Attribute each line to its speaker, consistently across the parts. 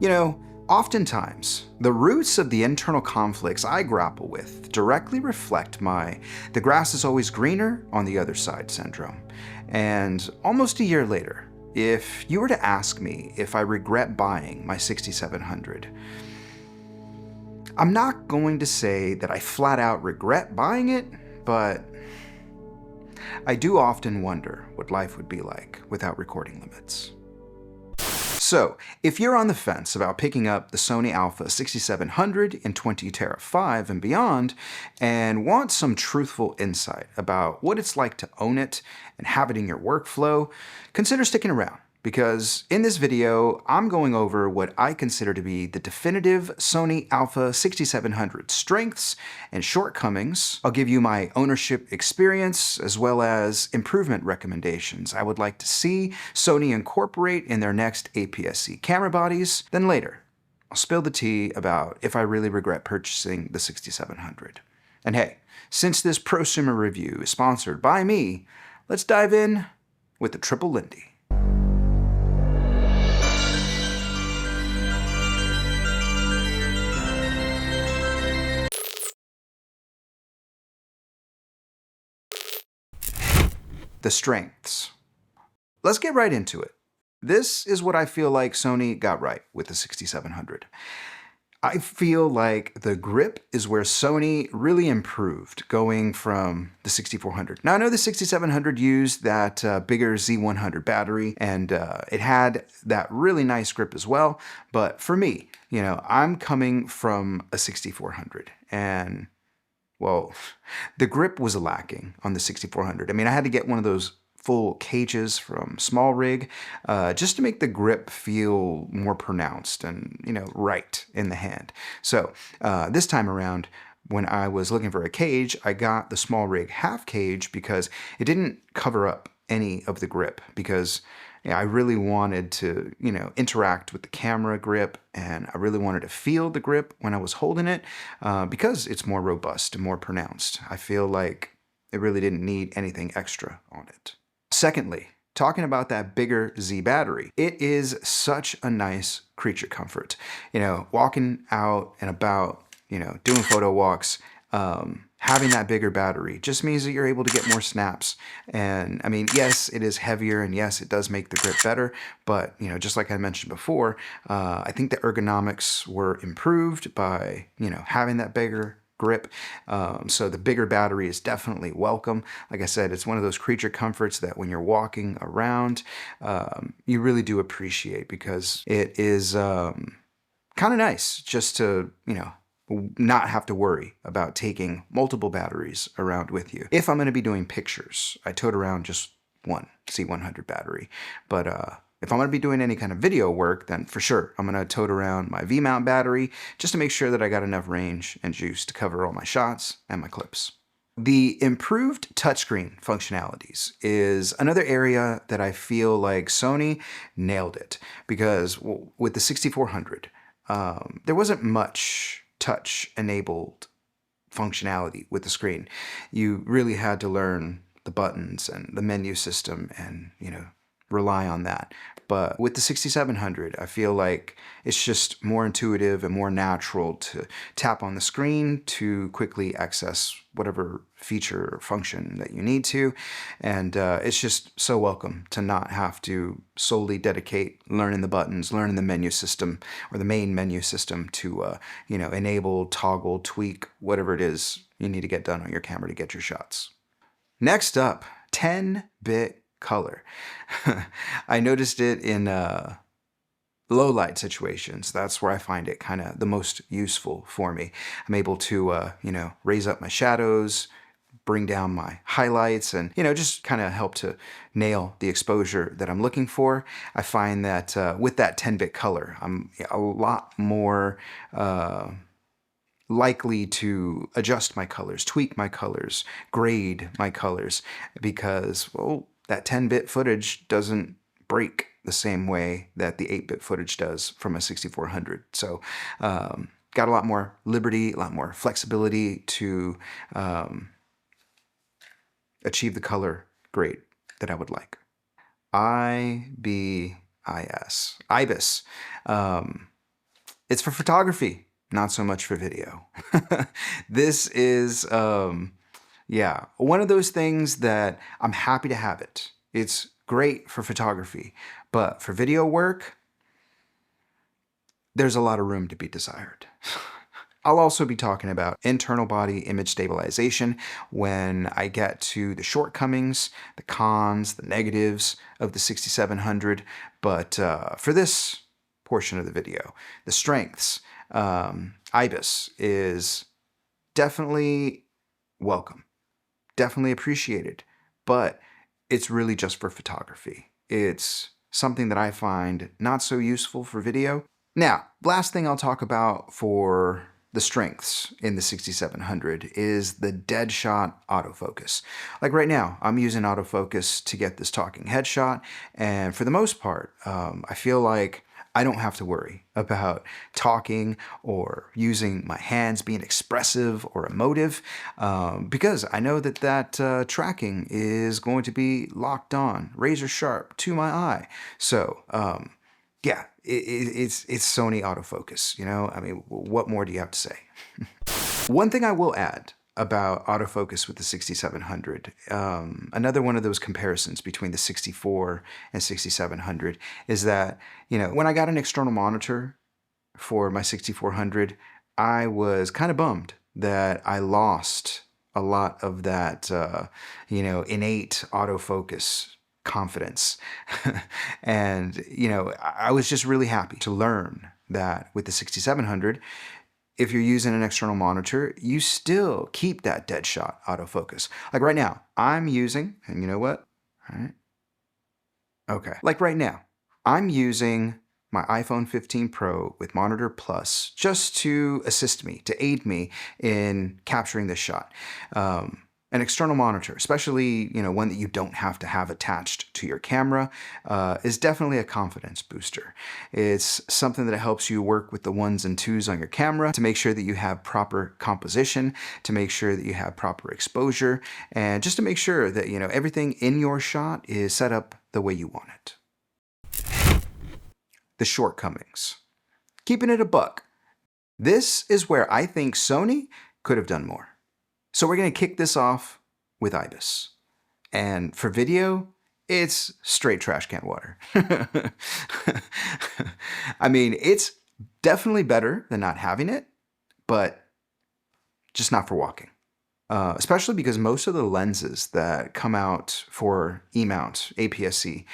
Speaker 1: You know, oftentimes, the roots of the internal conflicts I grapple with directly reflect the grass is always greener on the other side syndrome. And almost a year later, if you were to ask me if I regret buying my 6700, I'm not going to say that I flat out regret buying it, but I do often wonder what life would be like without recording limits. So, if you're on the fence about picking up the Sony a6700 in 20TB and beyond, and want some truthful insight about what it's like to own it and have it in your workflow, consider sticking around. Because in this video, I'm going over what I consider to be the definitive Sony a6700 strengths and shortcomings. I'll give you my ownership experience as well as improvement recommendations I would like to see Sony incorporate in their next APS-C camera bodies. Then later, I'll spill the tea about if I really regret purchasing the 6700. And hey, since this prosumer review is sponsored by me, let's dive in with the Triple Lindy. The strengths. Let's get right into it. This is what I feel like Sony got right with the 6700. I feel like the grip is where Sony really improved, going from the 6400. Now I know the 6700 used that bigger Z100 battery, and it had that really nice grip as well, but for me, you know, I'm coming from a 6400, and well, the grip was lacking on the 6400. I mean, I had to get one of those full cages from Small Rig just to make the grip feel more pronounced and, you know, right in the hand. So this time around, when I was looking for a cage, I got the Small Rig half cage because it didn't cover up any of the grip, because I really wanted to, you know, interact with the camera grip, and I really wanted to feel the grip when I was holding it because it's more robust and more pronounced. I feel like it really didn't need anything extra on it. Secondly, talking about that bigger Z battery, it is such a nice creature comfort. You know, walking out and about, you know, doing photo walks, having that bigger battery just means that you're able to get more snaps. And I mean, yes, it is heavier, and yes, it does make the grip better, but you know, just like I mentioned before, I think the ergonomics were improved by, you know, having that bigger grip. So the bigger battery is definitely welcome. Like I said, it's one of those creature comforts that when you're walking around, you really do appreciate, because it is kind of nice just to, you know, not have to worry about taking multiple batteries around with you. If I'm going to be doing pictures, I tote around just one C100 battery. But if I'm going to be doing any kind of video work, then for sure I'm going to tote around my V-mount battery just to make sure that I got enough range and juice to cover all my shots and my clips. The improved touchscreen functionalities is another area that I feel like Sony nailed it, because with the 6400, there wasn't much touch-enabled functionality with the screen. You really had to learn the buttons and the menu system and, you know, rely on that. But with the 6700, I feel like it's just more intuitive and more natural to tap on the screen to quickly access whatever feature or function that you need to. And it's just so welcome to not have to solely dedicate learning the buttons, learning the menu system or the main menu system to, you know, enable, toggle, tweak, whatever it is you need to get done on your camera to get your shots. Next up, 10-bit color. I noticed it in low light situations. That's where I find it kind of the most useful for me. I'm able to, you know, raise up my shadows, bring down my highlights, and, you know, just kind of help to nail the exposure that I'm looking for. I find that with that 10-bit color, I'm a lot more likely to adjust my colors, tweak my colors, grade my colors, because, well, that 10-bit footage doesn't break the same way that the 8-bit footage does from a 6400. So got a lot more liberty, a lot more flexibility to achieve the color grade that I would like. IBIS. IBIS. IBIS. It's for photography, not so much for video. This is, yeah, one of those things that I'm happy to have it. It's great for photography, but for video work, there's a lot of room to be desired. I'll also be talking about internal body image stabilization when I get to the shortcomings, the cons, the negatives of the 6700. But for this portion of the video, the strengths, IBIS is definitely welcome, definitely appreciated, but it's really just for photography. It's something that I find not so useful for video. Now, last thing I'll talk about for the strengths in the 6700 is the dead shot autofocus. Like right now, I'm using autofocus to get this talking headshot, and for the most part, I feel like I don't have to worry about talking or using my hands, being expressive or emotive, because I know that tracking is going to be locked on, razor sharp to my eye. So, yeah, it's Sony autofocus, you know? I mean, what more do you have to say? One thing I will add about autofocus with the 6700, another one of those comparisons between the 64 and 6700 is that, you know, when I got an external monitor for my 6400, I was kind of bummed that I lost a lot of that, you know, innate autofocus confidence. And, you know, I was just really happy to learn that with the 6700, if you're using an external monitor, you still keep that dead shot autofocus. Like right now, I'm using, and you know what? All right. Okay. Like right now, I'm using my iPhone 15 Pro with Monitor Plus just to assist me, to aid me in capturing this shot. An external monitor, especially, you know, one that you don't have to have attached to your camera, is definitely a confidence booster. It's something that helps you work with the ones and twos on your camera to make sure that you have proper composition, to make sure that you have proper exposure, and just to make sure that, you know, everything in your shot is set up the way you want it. The shortcomings. Keeping it a buck. This is where I think Sony could have done more. So we're going to kick this off with IBIS. And for video, it's straight trash can water. I mean, it's definitely better than not having it, but just not for walking. Especially because most of the lenses that come out for E-mount, APS-C,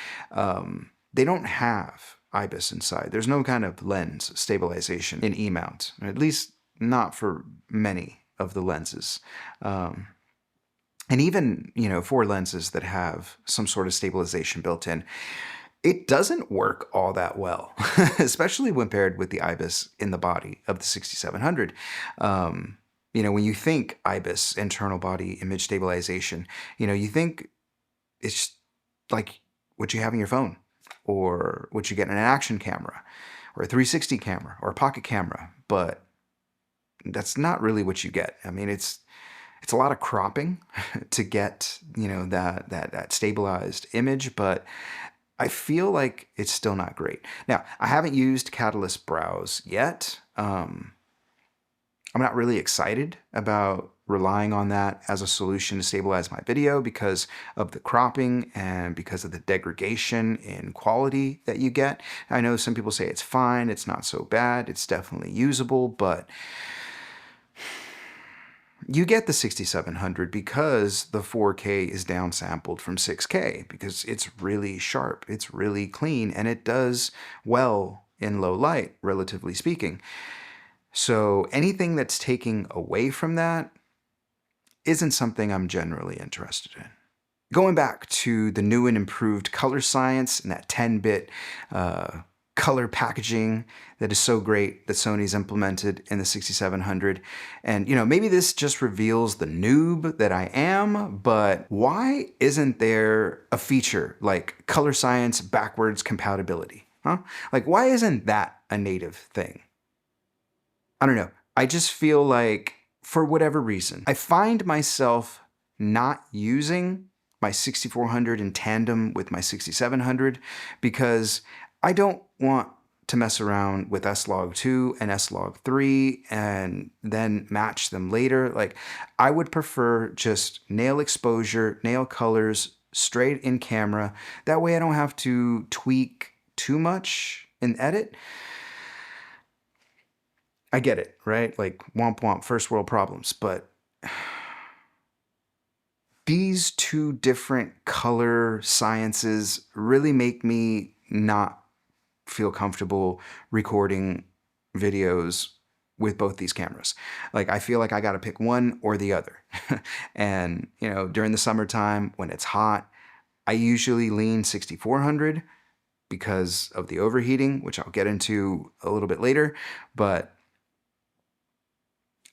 Speaker 1: they don't have IBIS inside. There's no kind of lens stabilization in E-mount, at least not for many of the lenses. And even, you know, for lenses that have some sort of stabilization built in, it doesn't work all that well, especially when paired with the IBIS in the body of the 6700. You know, when you think IBIS, internal body image stabilization, you know, you think it's like what you have in your phone or what you get in an action camera or a 360 camera or a pocket camera, but that's not really what you get. I mean, it's a lot of cropping to get, you know, that stabilized image, but I feel like it's still not great. Now, I haven't used Catalyst Browse yet. I'm not really excited about relying on that as a solution to stabilize my video because of the cropping and because of the degradation in quality that you get. I know some people say it's fine, it's not so bad, it's definitely usable, but you get the 6700 because the 4K is downsampled from 6K because it's really sharp, it's really clean, and it does well in low light, relatively speaking. So anything that's taking away from that isn't something I'm generally interested in. Going back to the new and improved color science and that 10-bit color packaging that is so great that Sony's implemented in the 6700. And, you know, maybe this just reveals the noob that I am, but why isn't there a feature like color science backwards compatibility? Huh? Like, why isn't that a native thing? I don't know. I just feel like, for whatever reason, I find myself not using my 6400 in tandem with my 6700 because I don't want to mess around with S-Log2 and S-Log3 and then match them later. Like, I would prefer just nail exposure, nail colors, straight in camera. That way I don't have to tweak too much in edit. I get it, right? Like, womp womp, first world problems, but these two different color sciences really make me not feel comfortable recording videos with both these cameras. Like, I feel like I got to pick one or the other. And, you know, during the summertime when it's hot, I usually lean 6400 because of the overheating, which I'll get into a little bit later, but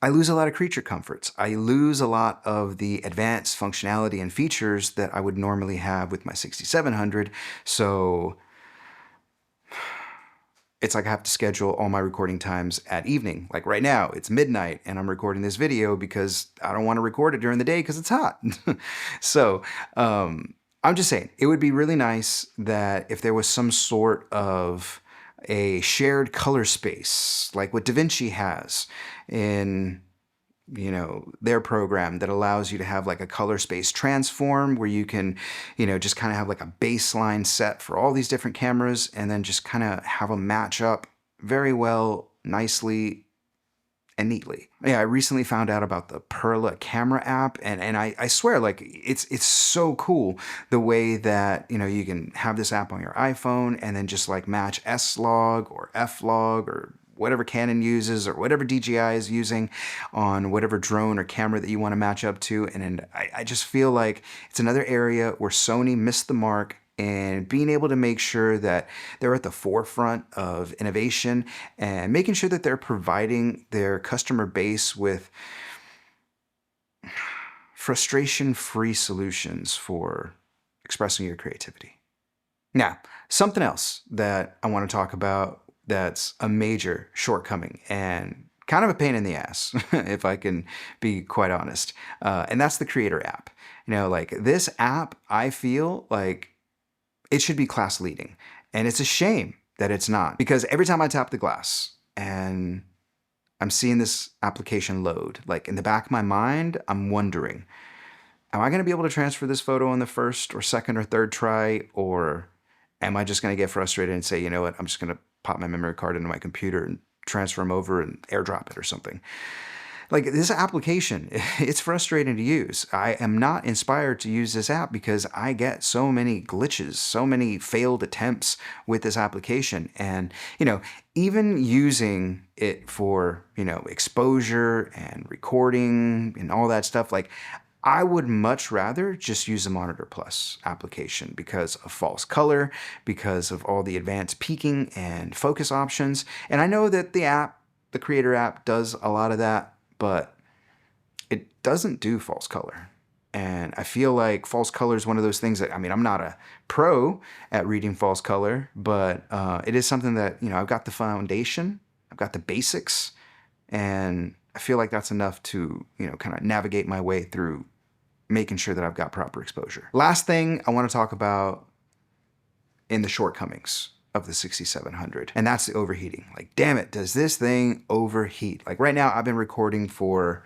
Speaker 1: I lose a lot of creature comforts. I lose a lot of the advanced functionality and features that I would normally have with my 6700. So it's like I have to schedule all my recording times at evening. Like right now, it's midnight and I'm recording this video because I don't want to record it during the day because it's hot. So I'm just saying, it would be really nice that if there was some sort of a shared color space, like what DaVinci has in, you know, their program that allows you to have like a color space transform where you can, you know, just kind of have like a baseline set for all these different cameras and then just kind of have them match up very well, nicely, and neatly. Yeah, I recently found out about the Perla camera app, and I swear, like, it's so cool the way that, you know, you can have this app on your iPhone and then just like match S-Log or F-Log or whatever Canon uses or whatever DJI is using on whatever drone or camera that you want to match up to. And I just feel like it's another area where Sony missed the mark and being able to make sure that they're at the forefront of innovation and making sure that they're providing their customer base with frustration-free solutions for expressing your creativity. Now, something else that I want to talk about that's a major shortcoming and kind of a pain in the ass, if I can be quite honest, and that's the Creator app. You know, like this app, I feel like it should be class leading. And it's a shame that it's not, because every time I tap the glass and I'm seeing this application load, like in the back of my mind, I'm wondering, am I going to be able to transfer this photo on the first or second or third try? Or am I just going to get frustrated and say, you know what, I'm just going to pop my memory card into my computer and transfer them over and airdrop it or something? Like this application, it's frustrating to use. I am not inspired to use this app because I get so many glitches, so many failed attempts with this application. And, you know, even using it for, you know, exposure and recording and all that stuff, like I would much rather just use the Monitor Plus application because of false color, because of all the advanced peaking and focus options. And I know that the Creator app does a lot of that, but it doesn't do false color. And I feel like false color is one of those things that, I mean, I'm not a pro at reading false color, but it is something that, you know, I've got the foundation, I've got the basics, and I feel like that's enough to, you know, kind of navigate my way through making sure that I've got proper exposure. Last thing I want to talk about in the shortcomings of the 6700, and that's the overheating. Like, damn it, does this thing overheat? Like right now, I've been recording for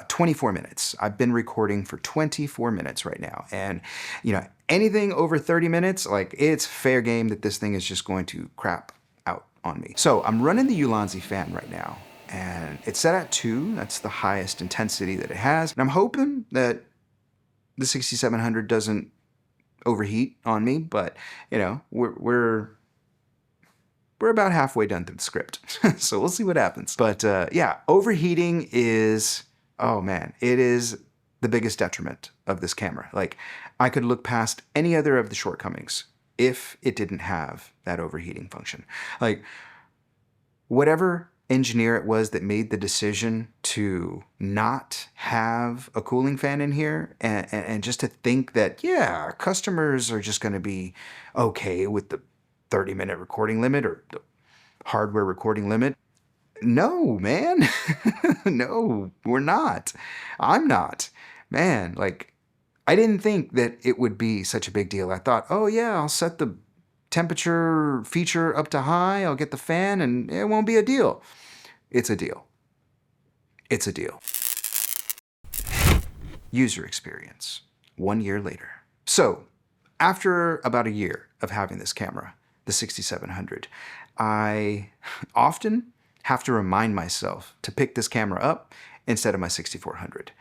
Speaker 1: 24 minutes. I've been recording for 24 minutes right now. And, you know, anything over 30 minutes, like it's fair game that this thing is just going to crap out on me. So I'm running the Ulanzi fan right now, and it's set at 2. That's the highest intensity that it has. And I'm hoping that the 6700 doesn't overheat on me, but you know, we're about halfway done through the script. So we'll see what happens. But yeah, overheating is, oh man, it is the biggest detriment of this camera. Like, I could look past any other of the shortcomings if it didn't have that overheating function. Like, whatever engineer it was that made the decision to not have a cooling fan in here and just to think that, yeah, customers are just going to be okay with the 30-minute recording limit or the hardware recording limit. No, man. No, we're not. I'm not. Man, like, I didn't think that it would be such a big deal. I thought, oh yeah, I'll set the temperature feature up to high, I'll get the fan and it won't be a deal. It's a deal. It's a deal. User experience, 1 year later. So, after about a year of having this camera, the 6700, I often have to remind myself to pick this camera up instead of my 6400.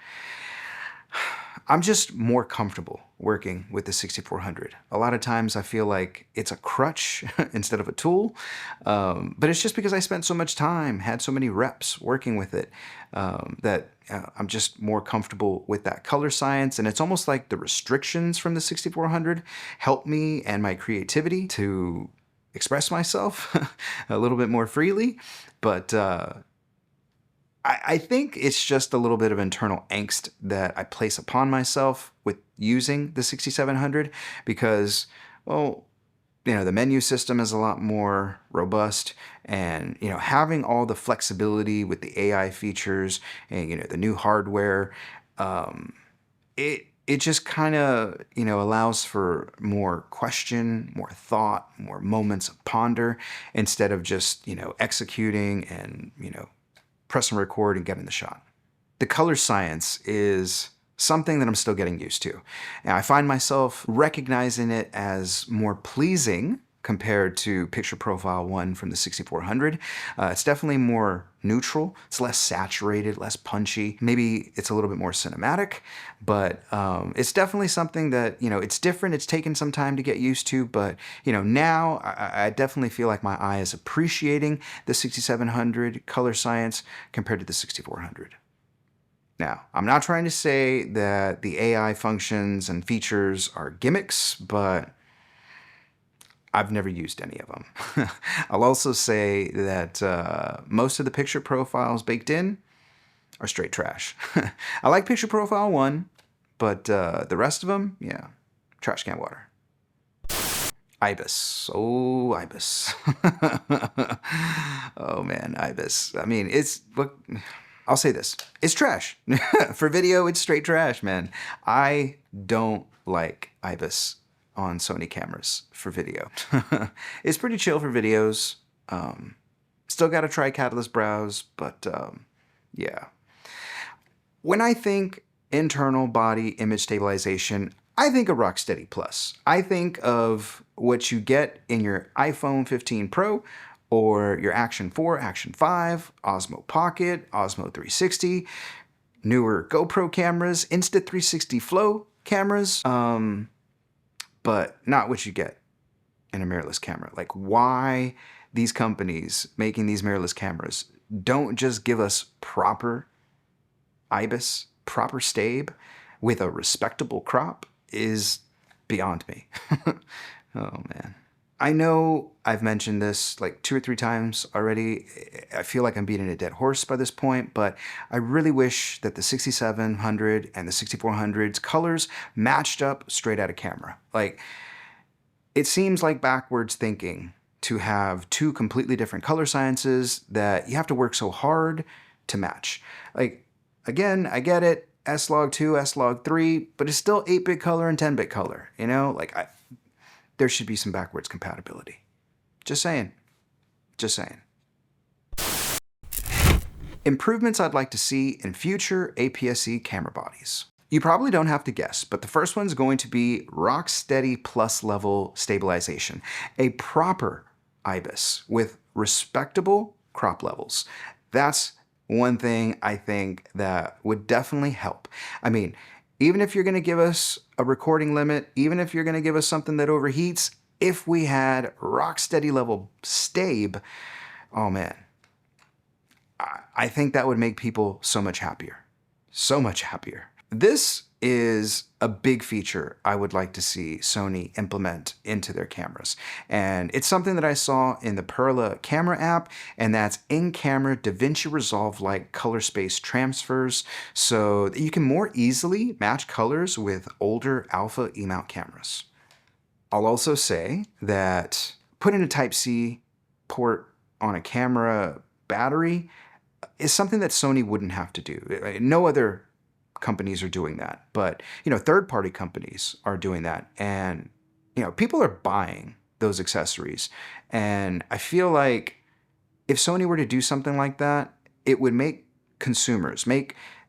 Speaker 1: I'm just more comfortable working with the 6400. A lot of times I feel like it's a crutch instead of a tool, but it's just because I spent so much time, had so many reps working with it, that I'm just more comfortable with that color science. And it's almost like the restrictions from the 6400 help me and my creativity to express myself a little bit more freely. But I think it's just a little bit of internal angst that I place upon myself with using the 6700 because, well, the menu system is a lot more robust, and, having all the flexibility with the AI features and, the new hardware, it just kind of, allows for more question, more thought, more moments of ponder instead of just, executing and, press and record and get in the shot. The color science is something that I'm still getting used to. And I find myself recognizing it as more pleasing compared to Picture Profile 1 from the 6400. It's definitely more neutral. It's less saturated, less punchy. Maybe it's a little bit more cinematic, but it's definitely something that, it's different. It's taken some time to get used to, but, now I definitely feel like my eye is appreciating the 6700 color science compared to the 6400. Now, I'm not trying to say that the AI functions and features are gimmicks, but I've never used any of them. I'll also say that most of the picture profiles baked in are straight trash. I like Picture Profile 1, but the rest of them, yeah, trash can water. IBIS. Oh, IBIS. Oh man, IBIS. I mean, I'll say this. It's trash. For video, it's straight trash, man. I don't like IBIS on Sony cameras for video. It's pretty chill for videos. Still got to try Catalyst Browse, but yeah. When I think internal body image stabilization, I think of Rocksteady Plus. I think of what you get in your iPhone 15 Pro or your Action 4, Action 5, Osmo Pocket, Osmo 360, newer GoPro cameras, Insta360 Flow cameras, but not what you get in a mirrorless camera. Like, why these companies making these mirrorless cameras don't just give us proper IBIS, proper stabe with a respectable crop is beyond me. Oh man. I know I've mentioned this like 2 or 3 times already. I feel like I'm beating a dead horse by this point, but I really wish that the 6700 and the 6400's colors matched up straight out of camera. Like, it seems like backwards thinking to have 2 completely different color sciences that you have to work so hard to match. Like, again, I get it, S-Log2, S-Log3, but it's still 8-bit color and 10-bit color, Like, there should be some backwards compatibility. Just saying. Just saying. Improvements I'd like to see in future APS-C camera bodies. You probably don't have to guess, but the first one's going to be Rocksteady Plus level stabilization. A proper IBIS with respectable crop levels. That's one thing I think that would definitely help. I mean, even if you're going to give us a recording limit, even if you're going to give us something that overheats, if we had Rocksteady level stabe, oh man, I think that would make people so much happier. So much happier. This is a big feature I would like to see Sony implement into their cameras. And it's something that I saw in the Perla camera app, and that's in-camera DaVinci Resolve-like color space transfers so that you can more easily match colors with older alpha E-mount cameras. I'll also say that putting a Type-C port on a camera battery is something that Sony wouldn't have to do. No other companies are doing that, but third-party companies are doing that, and people are buying those accessories. And I feel like if Sony were to do something like that, it would make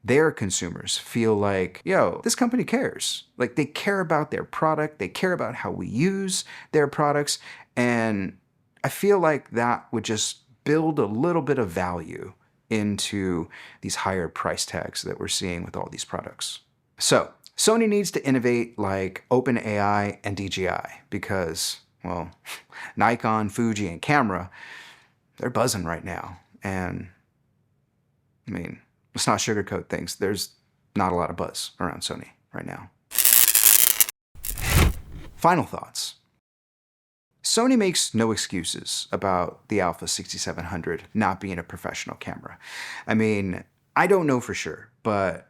Speaker 1: their consumers feel like, yo, this company cares. Like, they care about their product, they care about how we use their products, and I feel like that would just build a little bit of value into these higher price tags that we're seeing with all these products. So, Sony needs to innovate like OpenAI and DJI because, well, Nikon, Fuji, and Camera, they're buzzing right now. And I mean, let's not sugarcoat things. There's not a lot of buzz around Sony right now. Final thoughts. Sony makes no excuses about the a6700 not being a professional camera. I mean, I don't know for sure, but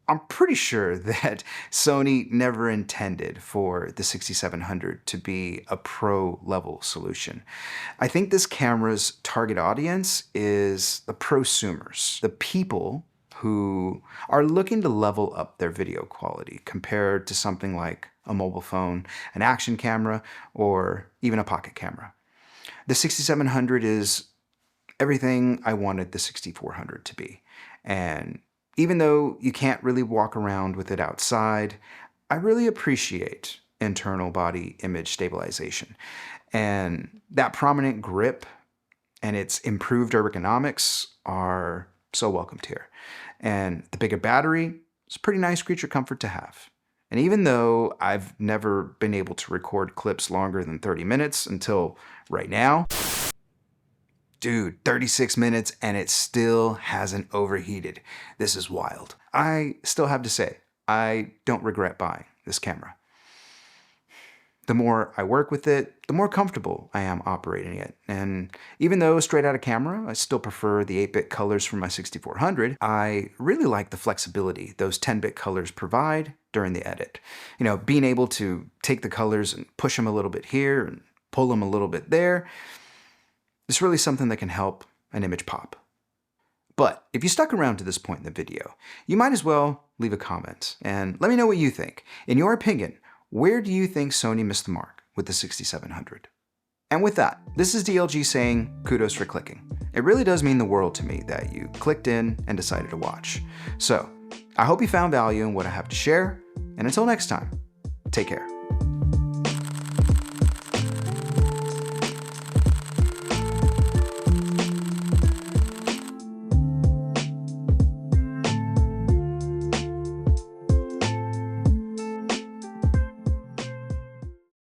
Speaker 1: I'm pretty sure that Sony never intended for the 6700 to be a pro-level solution. I think this camera's target audience is the prosumers, the people who are looking to level up their video quality compared to something like a mobile phone, an action camera, or even a pocket camera. The 6700 is everything I wanted the 6400 to be. And even though you can't really walk around with it outside, I really appreciate internal body image stabilization. And that prominent grip and its improved ergonomics are so welcomed here. And the bigger battery is a pretty nice creature comfort to have. And even though I've never been able to record clips longer than 30 minutes until right now, dude, 36 minutes and it still hasn't overheated. This is wild. I still have to say, I don't regret buying this camera. The more I work with it, the more comfortable I am operating it. And even though straight out of camera, I still prefer the 8-bit colors from my 6400, I really like the flexibility those 10-bit colors provide during the edit. You know, being able to take the colors and push them a little bit here and pull them a little bit there, it's really something that can help an image pop. But if you stuck around to this point in the video, you might as well leave a comment and let me know what you think. In your opinion, where do you think Sony missed the mark with the 6700? And with that, this is DLG saying kudos for clicking. It really does mean the world to me that you clicked in and decided to watch. So, I hope you found value in what I have to share, and until next time, take care.